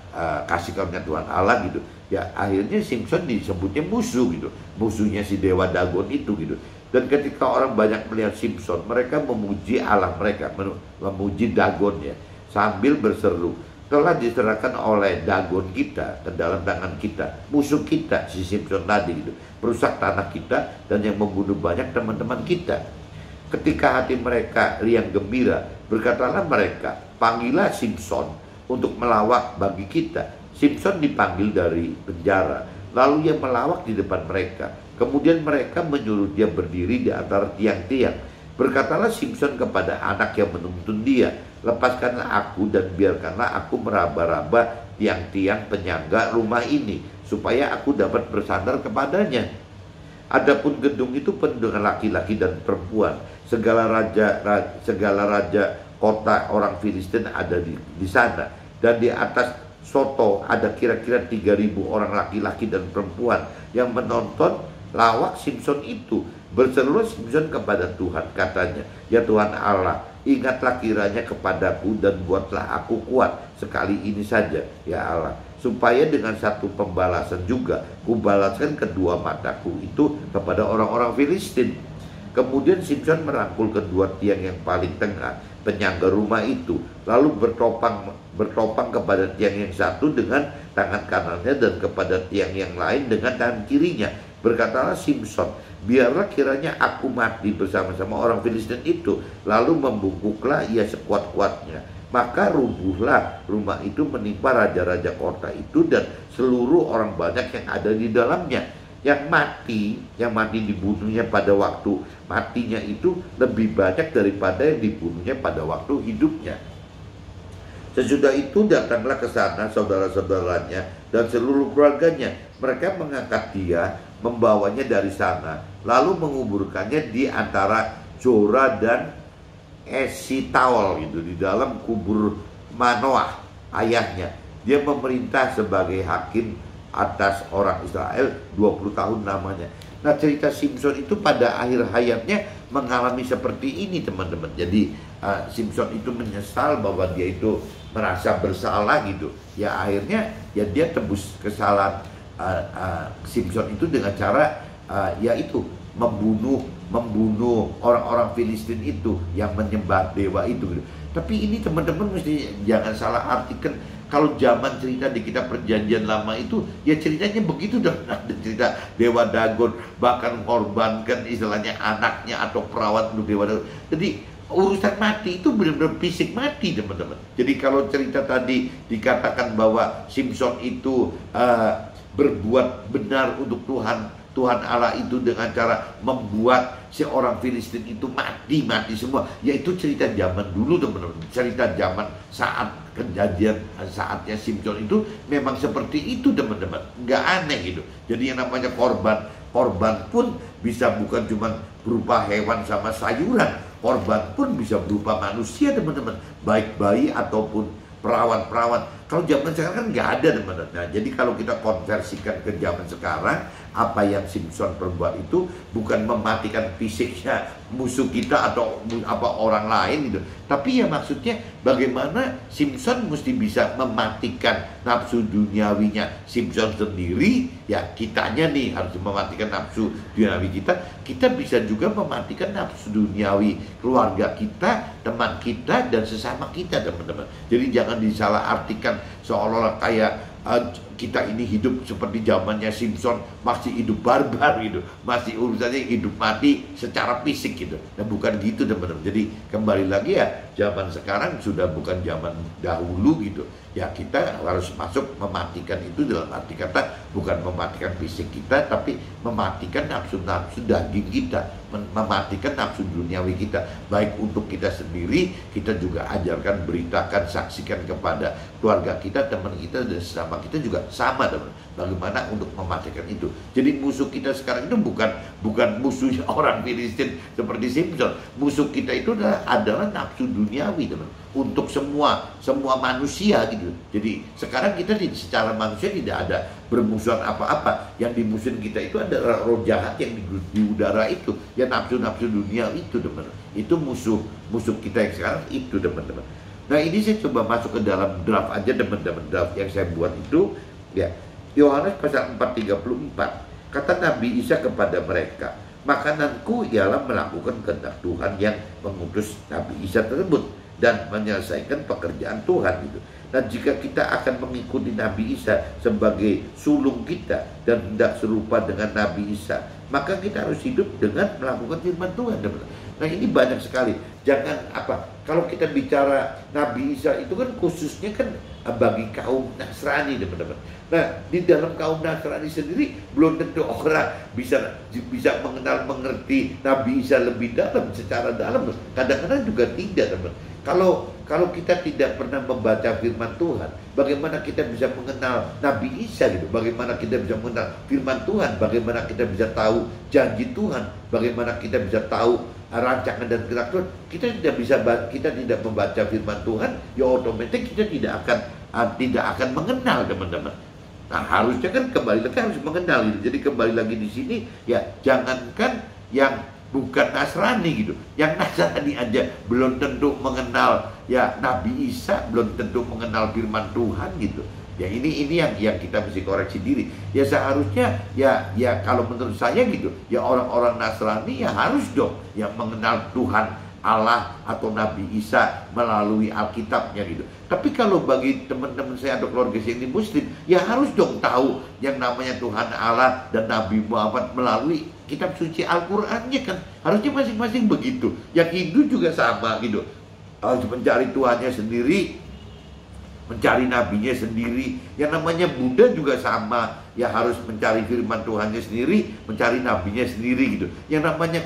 kasih karunia Tuhan Allah gitu. Ya akhirnya Simson disebutnya musuh gitu, musuhnya si dewa Dagon itu gitu. Dan ketika orang banyak melihat Simson, mereka memuji Allah mereka, memuji Dagon ya, sambil berseru, telah diserahkan oleh Dagon kita ke dalam tangan kita, musuh kita si Simson tadi gitu, merusak tanah kita dan yang membunuh banyak teman-teman kita. Ketika hati mereka riang gembira, berkatalah mereka, panggillah Simson untuk melawak bagi kita. Simson dipanggil dari penjara, lalu ia melawak di depan mereka. Kemudian mereka menyuruh dia berdiri di antara tiang-tiang. Berkatalah Simson kepada anak yang menuntun dia, lepaskanlah aku dan biarkanlah aku meraba-raba tiang-tiang penyangga rumah ini, supaya aku dapat bersandar kepadanya. Adapun gedung itu penuh dengan laki-laki dan perempuan. Segala raja kota orang Filistin ada di sana. Dan di atas soto ada kira-kira 3.000 orang laki-laki dan perempuan yang menonton lawak Simson itu. Berserulah Simson kepada Tuhan, katanya, ya Tuhan Allah, ingatlah kiranya kepadaku dan buatlah aku kuat sekali ini saja, ya Allah, supaya dengan satu pembalasan juga kubalaskan kedua mataku itu kepada orang-orang Filistin. Kemudian Simson merangkul kedua tiang yang paling tengah penyangga rumah itu, lalu bertopang kepada tiang yang satu dengan tangan kanannya dan kepada tiang yang lain dengan tangan kirinya. Berkatalah Simson, biarlah kiranya aku mati bersama-sama orang Filistin itu. Lalu membungkuklah ia sekuat-kuatnya. Maka rubuhlah rumah itu menimpa raja-raja kota itu dan seluruh orang banyak yang ada di dalamnya. Yang mati dibunuhnya pada waktu matinya itu lebih banyak daripada yang dibunuhnya pada waktu hidupnya. Sesudah itu datanglah ke sana saudara-saudaranya dan seluruh keluarganya. Mereka mengangkat dia, membawanya dari sana, lalu menguburkannya di antara Jora dan Esitaol gitu, di dalam kubur Manoah ayahnya. Dia memerintah sebagai hakim atas orang Israel 20 tahun namanya. Nah, cerita Simson itu pada akhir hayatnya mengalami seperti ini teman-teman. Jadi Simson itu menyesal bahwa dia itu merasa bersalah gitu. Ya akhirnya ya dia tebus kesalahan Simson itu dengan cara yaitu membunuh orang-orang Filistin itu yang menyembah dewa itu gitu. Tapi ini teman-teman mesti jangan salah artikan. Kalau zaman cerita di kitab perjanjian lama itu ya ceritanya begitu dan cerita dewa Dagon bahkan mengorbankan istilahnya anaknya atau perawat untuk dewa Dagon. Jadi urusan mati itu benar-benar fisik mati teman-teman. Jadi kalau cerita tadi dikatakan bahwa Simson itu berbuat benar untuk Tuhan Allah itu dengan cara membuat seorang Filistin itu mati semua, yaitu cerita zaman dulu teman-teman. Cerita zaman saat kejadian saatnya Simson itu memang seperti itu teman-teman, nggak aneh gitu. Jadi yang namanya korban pun bisa bukan cuma berupa hewan sama sayuran, korban pun bisa berupa manusia teman-teman, baik bayi ataupun perawan. Kalau zaman sekarang kan nggak ada teman-teman. Nah, jadi kalau kita konversikan ke zaman sekarang, apa yang Simson perbuat itu bukan mematikan fisiknya musuh kita atau apa orang lain gitu, tapi ya maksudnya bagaimana Simson mesti bisa mematikan nafsu duniawinya Simson sendiri. Ya kitanya nih harus mematikan nafsu duniawi kita bisa juga mematikan nafsu duniawi keluarga kita, teman kita, dan sesama kita teman-teman. Jadi jangan disalah artikan seolah-olah kayak kita ini hidup seperti zamannya Simpson, masih hidup barbar gitu, masih urusannya hidup mati secara fisik gitu. Dan bukan gitu teman-teman. Jadi kembali lagi ya, zaman sekarang sudah bukan zaman dahulu gitu. Ya kita harus masuk mematikan itu, dalam arti kata bukan mematikan fisik kita, tapi mematikan nafsu-nafsu daging kita, mematikan nafsu duniawi kita, baik untuk kita sendiri, kita juga ajarkan, beritakan, saksikan kepada keluarga kita, teman kita, dan sesama kita juga sama teman. Bagaimana untuk mematikan itu. Jadi musuh kita sekarang itu bukan musuhnya orang Filistin seperti Simpson. Musuh kita itu adalah nafsu duniawi teman. Untuk semua manusia gitu. Jadi sekarang kita secara manusia tidak ada bermusuhan apa-apa. Yang dimusuhin kita itu adalah roh jahat yang di udara itu, yang nafsu-nafsu dunia itu teman. Itu musuh kita yang sekarang itu teman-teman. Nah ini saya coba masuk ke dalam draft aja teman-teman, draft yang saya buat itu ya. Yohanes pasal 4:34, kata Nabi Isa kepada mereka, makananku ialah melakukan kehendak Tuhan yang mengutus Nabi Isa tersebut dan menyelesaikan pekerjaan Tuhan itu. Dan jika kita akan mengikuti Nabi Isa sebagai sulung kita dan hendak serupa dengan Nabi Isa, maka kita harus hidup dengan melakukan firman Tuhan. Nah ini banyak sekali. Jangan kalau kita bicara Nabi Isa itu kan khususnya kan bagi kaum Nasrani teman-teman. Nah di dalam kaum Nasrani sendiri belum tentu orang bisa mengerti Nabi Isa lebih dalam, secara dalam. Kadang-kadang juga tidak teman. Kalau kita tidak pernah membaca firman Tuhan, bagaimana kita bisa mengenal Nabi Isa gitu? Bagaimana kita bisa mengenal firman Tuhan? Bagaimana kita bisa tahu janji Tuhan? Bagaimana kita bisa tahu rancangan dan gerak Tuhan? Kita tidak membaca firman Tuhan, ya otomatis kita tidak akan mengenal teman-teman. Nah harusnya kan kembali lagi harus mengenal gitu. Jadi kembali lagi di sini ya, jangankan yang bukan Nasrani gitu, yang Nasrani aja belum tentu mengenal ya Nabi Isa, belum tentu mengenal firman Tuhan gitu. Ya ini yang kita mesti koreksi diri. Ya seharusnya ya kalau menurut saya gitu, ya orang-orang Nasrani ya harus dong yang mengenal Tuhan Allah atau Nabi Isa melalui Alkitabnya gitu. Tapi kalau bagi teman-teman saya atau keluarga saya yang Muslim, ya harus dong tahu yang namanya Tuhan Allah dan Nabi Muhammad melalui kitab suci Al-Qur'annya kan. Harusnya masing-masing begitu. Yang Hindu juga sama gitu. Harus mencari Tuhannya sendiri, mencari nabinya sendiri. Yang namanya Buddha juga sama, ya harus mencari firman Tuhannya sendiri, mencari nabinya sendiri gitu. Yang namanya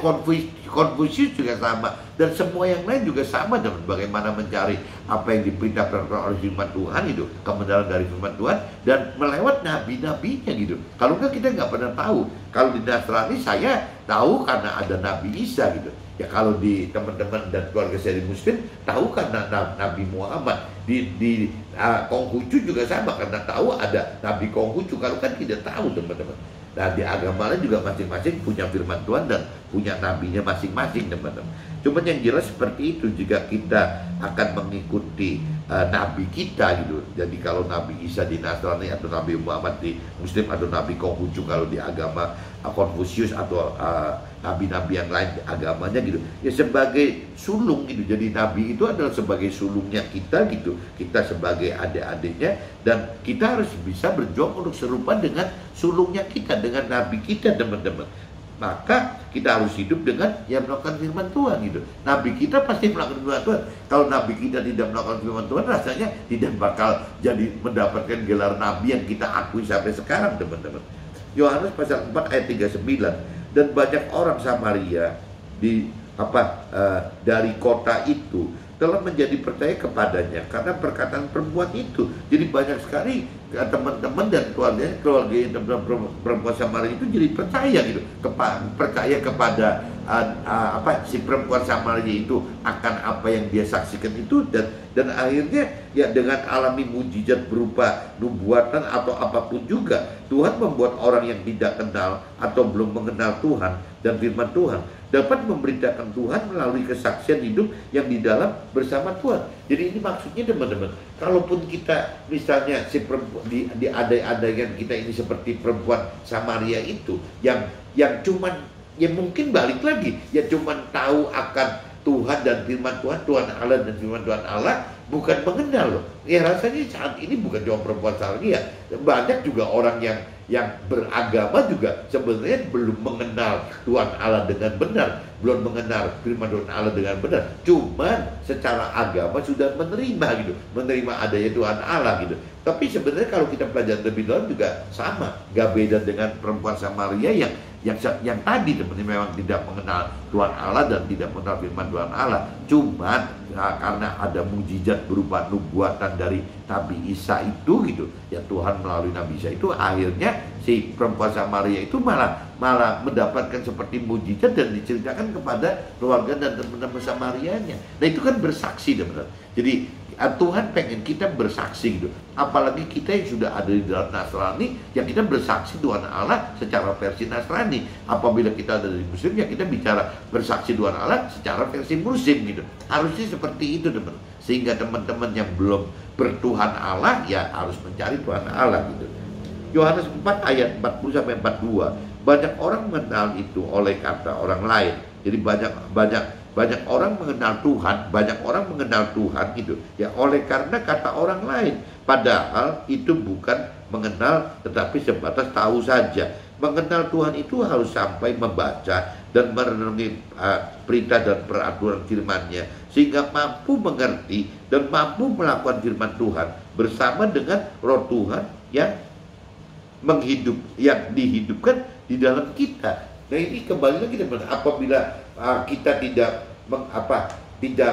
Konfusius juga sama, dan semua yang lain juga sama dengan bagaimana mencari apa yang diperintahkan oleh firman Tuhan itu, kebenaran dari firman Tuhan, dan melewat nabi-nabinya gitu. Kalau enggak kita nggak pernah tahu. Kalau di Nasrani saya tahu karena ada Nabi Isa gitu. Ya kalau di teman-teman dan keluarga saya di Muslim tahu karena Nabi Muhammad. Di Konghucu juga sama, karena tahu ada Nabi Konghucu. Kalau kan tidak tahu teman-teman. Nah di agama lain juga masing-masing punya firman Tuhan dan punya nabinya masing-masing teman-teman. Cuman yang jelas seperti itu, jika kita akan mengikuti nabi kita gitu. Jadi kalau Nabi Isa di Nasrani atau Nabi Muhammad di Muslim atau Nabi Konghucu kalau di agama Konfusius atau nabi-nabi yang lain agamanya gitu, ya sebagai sulung gitu. Jadi nabi itu adalah sebagai sulungnya kita gitu, kita sebagai adik-adiknya, dan kita harus bisa berjuang untuk serupa dengan sulungnya kita, dengan nabi kita teman-teman. Maka kita harus hidup dengan yang melakukan firman Tuhan gitu. Nabi kita pasti melakukan firman Tuhan. Kalau nabi kita tidak melakukan firman Tuhan, rasanya tidak bakal jadi mendapatkan gelar nabi yang kita akui sampai sekarang teman-teman. Yohanes pasal 4 ayat 39, dan banyak orang Samaria dari kota itu telah menjadi percaya kepadanya karena perkataan perempuan itu. Jadi banyak sekali teman-teman dan keluarga perempuan Samaria itu jadi percaya gitu, percaya kepada si perempuan Samaria itu akan apa yang dia saksikan itu, dan akhirnya ya dengan alami mujizat berupa nubuatan atau apapun juga, Tuhan membuat orang yang tidak kenal atau belum mengenal Tuhan dan firman Tuhan dapat memberitakan Tuhan melalui kesaksian hidup yang di dalam bersama Tuhan. Jadi ini maksudnya teman-teman, kalaupun kita misalnya si perempuan di adai-adaian kita ini seperti perempuan Samaria itu yang cuman ya mungkin balik lagi ya cuman tahu akan Tuhan dan firman Tuhan, Tuhan Allah dan firman Tuhan Allah, bukan mengenal loh. Ya rasanya saat ini bukan cuma perempuan Samaria, banyak juga orang yang beragama juga sebenarnya belum mengenal Tuhan Allah dengan benar, belum mengenal firman Tuhan Allah dengan benar. Cuman secara agama sudah menerima gitu, menerima adanya Tuhan Allah gitu. Tapi sebenarnya kalau kita belajar lebih dalam juga sama, gak beda dengan perempuan Samaria yang tadi sebenarnya memang tidak mengenal Tuhan Allah dan tidak mengenal firman Tuhan Allah. Cuman karena ada mujizat berupa nubuatan dari Nabi Isa itu gitu, ya Tuhan melalui Nabi Isa itu, akhirnya si perempuan Samaria itu malah mendapatkan seperti mujizat dan diceritakan kepada keluarga dan teman-teman Samarianya. Nah itu kan bersaksi benar. Jadi Tuhan pengen kita bersaksi gitu. Apalagi kita yang sudah ada di dalam Nasrani, ya kita bersaksi Tuhan Allah secara versi Nasrani. Apabila kita ada di Muslim, ya kita bicara bersaksi Tuhan Allah secara versi Muslim gitu. Harusnya seperti itu teman. Sehingga teman-teman yang belum bertuhan Allah ya harus mencari Tuhan Allah gitu. Yohanes 4 ayat 40 sampai 42. Banyak orang mengenal itu oleh kata orang lain. Jadi banyak orang mengenal Tuhan, banyak orang mengenal Tuhan gitu ya oleh karena kata orang lain. Padahal itu bukan mengenal, tetapi sebatas tahu saja. Mengenal Tuhan itu harus sampai membaca dan merenungi perintah dan peraturan firman-Nya, sehingga mampu mengerti dan mampu melakukan firman Tuhan bersama dengan Roh Tuhan yang dihidupkan di dalam kita. Nah ini kembali lagi teman, apabila kita tidak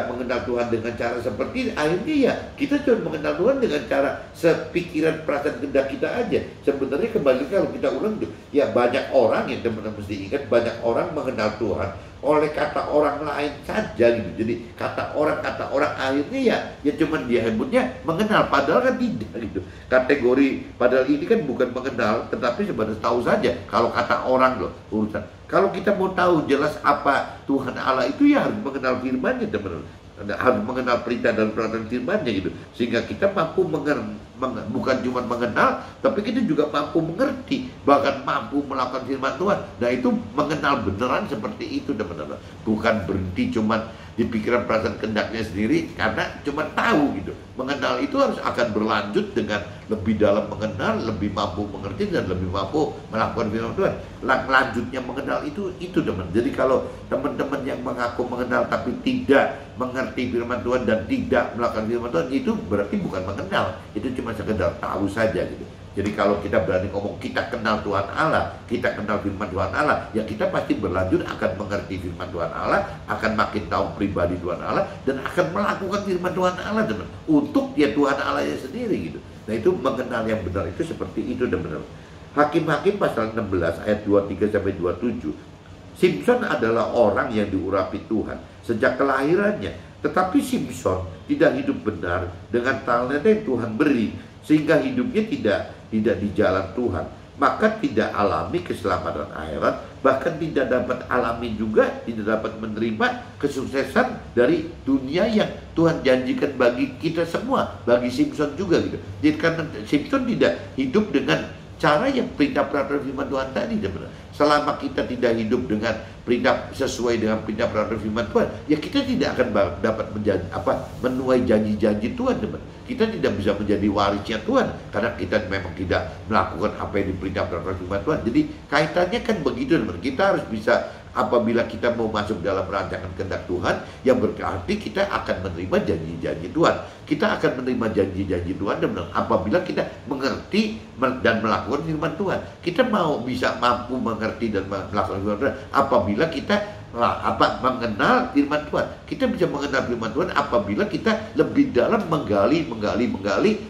mengenal Tuhan dengan cara seperti ini, akhirnya ya kita cuma mengenal Tuhan dengan cara sepikiran perasaan kehendak kita aja. Sebenarnya kembali kalau kita ulang tuh, ya banyak orang yang teman-teman mesti ingat, banyak orang mengenal Tuhan oleh kata orang lain saja gitu. Jadi kata orang akhirnya ya cuman dia sebutnya mengenal, padahal kan tidak gitu. Kategori padahal ini kan bukan mengenal, tetapi sebatas tahu saja. Kalau kata orang loh urusan. Kalau kita mau tahu jelas apa Tuhan Allah itu, ya harus mengenal firman-Nya teman-teman. Harus mengenal perintah dan peraturan firman-Nya gitu. Sehingga kita mampu bukan cuma mengenal, tapi kita juga mampu mengerti, bahkan mampu melakukan firman Tuhan. Nah itu mengenal beneran seperti itu teman-teman. Bukan berhenti cuma di pikiran perasaan kehendaknya sendiri karena cuma tahu gitu. Mengenal itu harus akan berlanjut dengan lebih dalam mengenal, lebih mampu mengerti dan lebih mampu melakukan firman Tuhan. Lanjutnya mengenal itu teman. Jadi kalau teman-teman yang mengaku mengenal tapi tidak mengerti firman Tuhan dan tidak melakukan firman Tuhan, itu berarti bukan mengenal, itu cuma sekedar tahu saja gitu. Jadi kalau kita berani ngomong kita kenal Tuhan Allah, kita kenal firman Tuhan Allah, ya kita pasti berlanjut akan mengerti firman Tuhan Allah, akan makin tahu pribadi Tuhan Allah, dan akan melakukan firman Tuhan Allah teman, untuk dia Tuhan Allahnya sendiri gitu. Nah itu mengenal yang benar itu seperti itu teman-teman. Hakim-Hakim pasal 16 ayat 23 sampai 27. Simpson adalah orang yang diurapi Tuhan sejak kelahirannya, tetapi Simpson tidak hidup benar dengan talenta yang Tuhan beri, sehingga hidupnya tidak di jalan Tuhan, maka tidak alami keselamatan akhirat, bahkan tidak dapat alami juga, tidak dapat menerima kesuksesan dari dunia yang Tuhan janjikan bagi kita semua, bagi Simpson juga gitu. Jadi karena Simpson tidak hidup dengan cara yang perintah peraturan firman Tuhan tadi sebenarnya. Selama kita tidak hidup dengan perintah sesuai dengan perintah peraturan firman Tuhan, ya kita tidak akan dapat menuai janji-janji Tuhan teman. Kita tidak bisa menjadi warisnya Tuhan karena kita memang tidak melakukan apa yang diperintah peraturan firman Tuhan. Jadi kaitannya kan begitu teman. Kita harus bisa, apabila kita mau masuk dalam rancangan kehendak Tuhan, yang berarti kita akan menerima janji-janji Tuhan. Kita akan menerima janji-janji Tuhan apabila kita mengerti dan melakukan firman Tuhan. Kita mampu mengerti dan melakukan firman Tuhan apabila kita mengenal firman Tuhan. Kita bisa mengenal firman Tuhan apabila kita lebih dalam menggali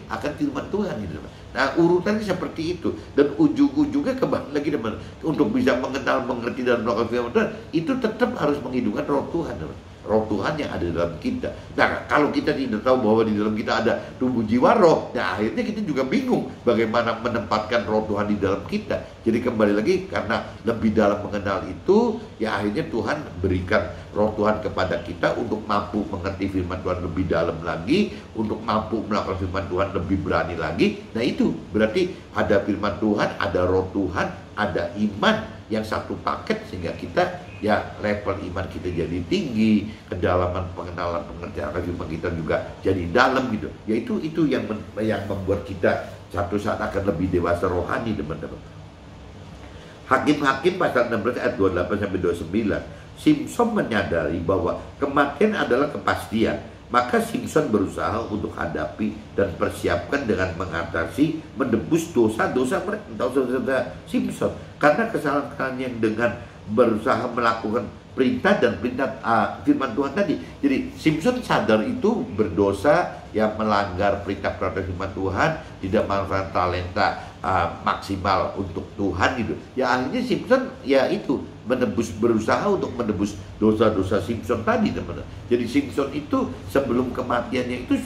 akan firman Tuhan gitu. Nah urutannya seperti itu, dan ujung-ujungnya kembali lagi teman, untuk bisa mengenal, mengerti dan melakukan firman Tuhan itu tetap harus menghidupkan Roh Tuhan teman. Roh Tuhan yang ada di dalam kita. Nah kalau kita tidak tahu bahwa di dalam kita ada tubuh jiwa roh, nah akhirnya kita juga bingung bagaimana menempatkan Roh Tuhan di dalam kita. Jadi kembali lagi, karena lebih dalam mengenal itu, ya akhirnya Tuhan berikan Roh Tuhan kepada kita untuk mampu mengerti firman Tuhan lebih dalam lagi, untuk mampu melakukan firman Tuhan lebih berani lagi. Nah itu berarti ada firman Tuhan, ada Roh Tuhan, ada iman, yang satu paket, sehingga kita ya level iman kita jadi tinggi, kedalaman pengenalan pengertian firman kita juga jadi dalam gitu. Ya itu yang membuat kita satu saat akan lebih dewasa rohani, teman-teman. Hakim-Hakim pasal 16 ayat 28 sampai 29. Simson menyadari bahwa kematian adalah kepastian. Maka Simson berusaha untuk hadapi dan persiapkan dengan mengatasi, menebus dosa-dosa mereka, dosa-dosa Simson. Karena kesalahan yang dengan berusaha melakukan perintah dan perintah firman Tuhan tadi. Jadi Simson sadar itu berdosa, yang melanggar perintah firman Tuhan, tidak manfaat talenta maksimal untuk Tuhan gitu. Ya akhirnya Simson ya itu berusaha untuk menebus dosa-dosa Simson tadi, teman-teman. Jadi Simson itu sebelum kematiannya itu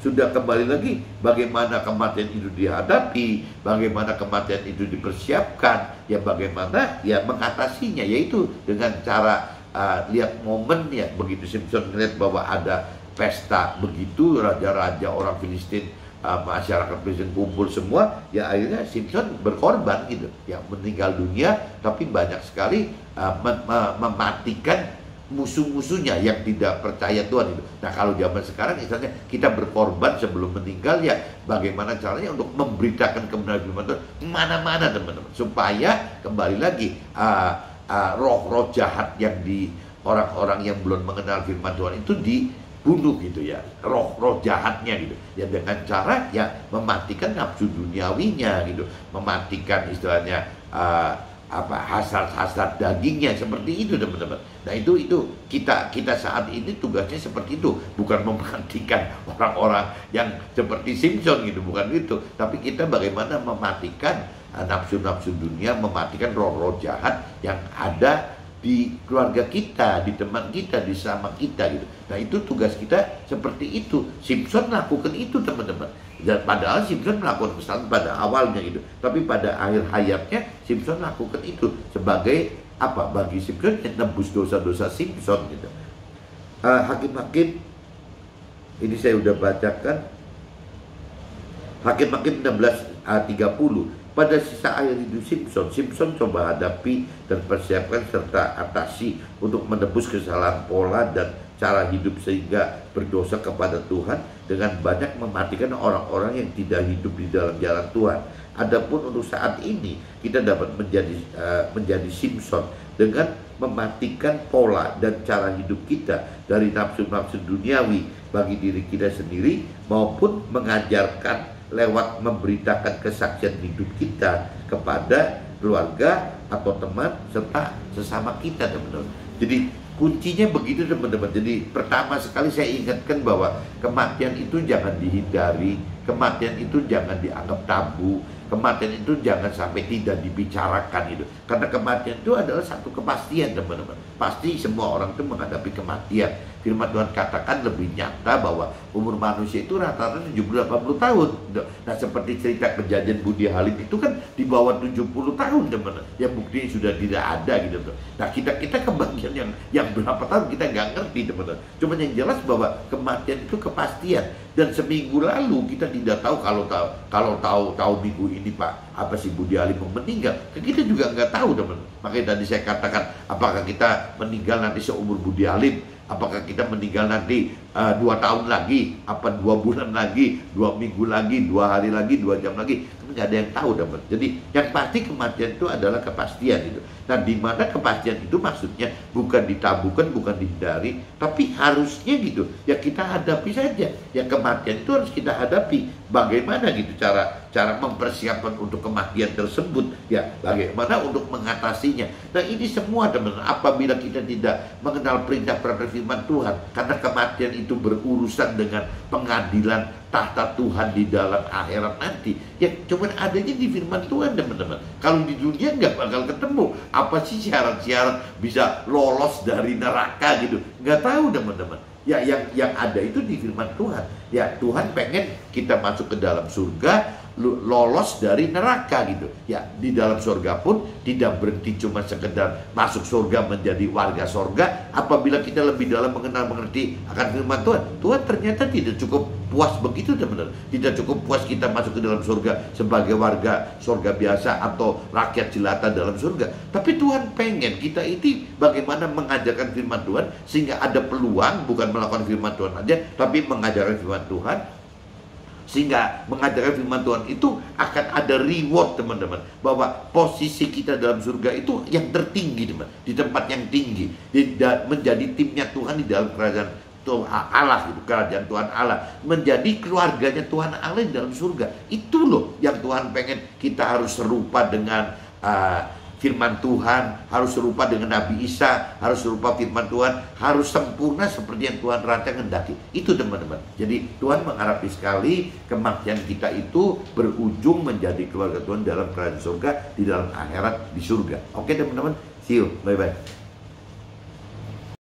sudah kembali lagi bagaimana kematian itu dihadapi, bagaimana kematian itu dipersiapkan, ya bagaimana ya mengatasinya, yaitu dengan cara lihat momen ya, begitu Simson melihat bahwa ada pesta begitu, raja-raja orang Filistin, masyarakat Filistin kumpul semua, ya akhirnya Simson berkorban gitu, ya meninggal dunia, tapi banyak sekali mematikan musuh-musuhnya yang tidak percaya Tuhan itu. Nah kalau zaman sekarang misalnya kita berkorban sebelum meninggal, ya bagaimana caranya untuk memberitakan kebenaran firman Tuhan kemana-mana, teman-teman, supaya kembali lagi roh-roh jahat yang di orang-orang yang belum mengenal firman Tuhan itu dibunuh gitu ya, roh-roh jahatnya gitu ya, dengan cara ya mematikan nafsu duniawinya gitu, mematikan istilahnya hasrat-hasrat dagingnya, seperti itu, teman-teman. Nah itu kita saat ini tugasnya seperti itu, bukan mematikan orang-orang yang seperti Simson gitu, bukan itu, tapi kita bagaimana mematikan nafsu-nafsu dunia, mematikan roh-roh jahat yang ada di keluarga kita, di teman kita, di sama kita gitu. Nah itu tugas kita seperti itu. Simson melakukan itu, teman-teman. Dan padahal Simson melakukan kesalahan pada awalnya gitu, tapi pada akhir hayatnya Simson melakukan itu sebagai apa? Bagi Simson menebus dosa-dosa Simson gitu. Hakim-Hakim ini saya udah bacakan. Hakim-Hakim 16:30. Pada sisa akhir hidup Simson coba hadapi dan persiapkan serta atasi untuk menebus kesalahan pola dan cara hidup sehingga berdosa kepada Tuhan dengan banyak mematikan orang-orang yang tidak hidup di dalam jalan Tuhan. Adapun untuk saat ini kita dapat menjadi Simson dengan mematikan pola dan cara hidup kita dari nafsu-nafsu duniawi bagi diri kita sendiri, maupun mengajarkan lewat memberitakan kesaksian hidup kita kepada keluarga atau teman serta sesama kita, teman-teman. Jadi kuncinya begitu, teman-teman. Jadi pertama sekali saya ingatkan bahwa kematian itu jangan dihindari, kematian itu jangan dianggap tabu, kematian itu jangan sampai tidak dibicarakan gitu. Karena kematian itu adalah satu kepastian, teman-teman. Pasti semua orang itu menghadapi kematian. Firman Tuhan katakan lebih nyata bahwa umur manusia itu rata-rata 70-80 tahun. Nah seperti cerita Kejadian Budi Halim itu kan di bawah 70 tahun, teman-teman. Ya buktinya sudah tidak ada gitu. Nah kita kebagian yang berapa tahun kita nggak ngerti, teman-teman. Cuma yang jelas bahwa kematian itu kepastian. Dan seminggu lalu kita tidak tahu, kalau tahu minggu ini Pak, apa sih Budi Halim meninggal, kita juga nggak tahu, teman-teman. Makanya tadi saya katakan, apakah kita meninggal nanti seumur Budi Halim, apakah kita meninggal nanti 2 tahun lagi, apa 2 bulan lagi, 2 minggu lagi, 2 hari lagi, 2 jam lagi, nggak ada yang tahu, teman. Jadi yang pasti kematian itu adalah kepastian itu. Nah di mana kepastian itu maksudnya bukan ditabukan, bukan dihindari, tapi harusnya gitu ya kita hadapi saja. Ya kematian itu harus kita hadapi. Bagaimana gitu cara mempersiapkan untuk kematian tersebut, ya bagaimana untuk mengatasinya. Nah ini semua, teman-teman, apabila kita tidak mengenal perintah firman Tuhan, karena kematian itu berurusan dengan pengadilan tahta Tuhan di dalam akhirat nanti, ya cuma adanya di firman Tuhan, teman-teman. Kalau di dunia nggak bakal ketemu apa sih syarat-syarat bisa lolos dari neraka gitu, nggak tahu, teman-teman. Ya yang ada itu di firman Tuhan. Ya Tuhan pengen kita masuk ke dalam surga lolos dari neraka gitu. Ya, di dalam surga pun tidak berhenti cuma sekedar masuk surga menjadi warga surga. Apabila kita lebih dalam mengerti akan firman Tuhan, Tuhan ternyata tidak cukup puas begitu, teman-teman. Tidak cukup puas kita masuk ke dalam surga sebagai warga surga biasa atau rakyat jelata dalam surga. Tapi Tuhan pengen kita itu bagaimana mengajarkan firman Tuhan sehingga ada peluang, bukan melakukan firman Tuhan aja, tapi mengajarkan firman Tuhan. Sehingga mengajarkan firman Tuhan itu akan ada reward, teman-teman. Bahwa posisi kita dalam surga itu yang tertinggi, teman. Di tempat yang tinggi. Menjadi timnya Tuhan di dalam kerajaan Tuhan Allah, gitu. Kerajaan Tuhan Allah. Menjadi keluarganya Tuhan Allah di dalam surga. Itu loh yang Tuhan pengen kita harus serupa dengan firman Tuhan, harus serupa dengan Nabi Isa, harus serupa firman Tuhan, harus sempurna seperti yang Tuhan rancang hendaki. Itu, teman-teman. Jadi Tuhan mengharapkan sekali kematian kita itu berujung menjadi keluarga Tuhan dalam kerajaan surga, di dalam akhirat di surga. Oke, teman-teman, see you, bye-bye.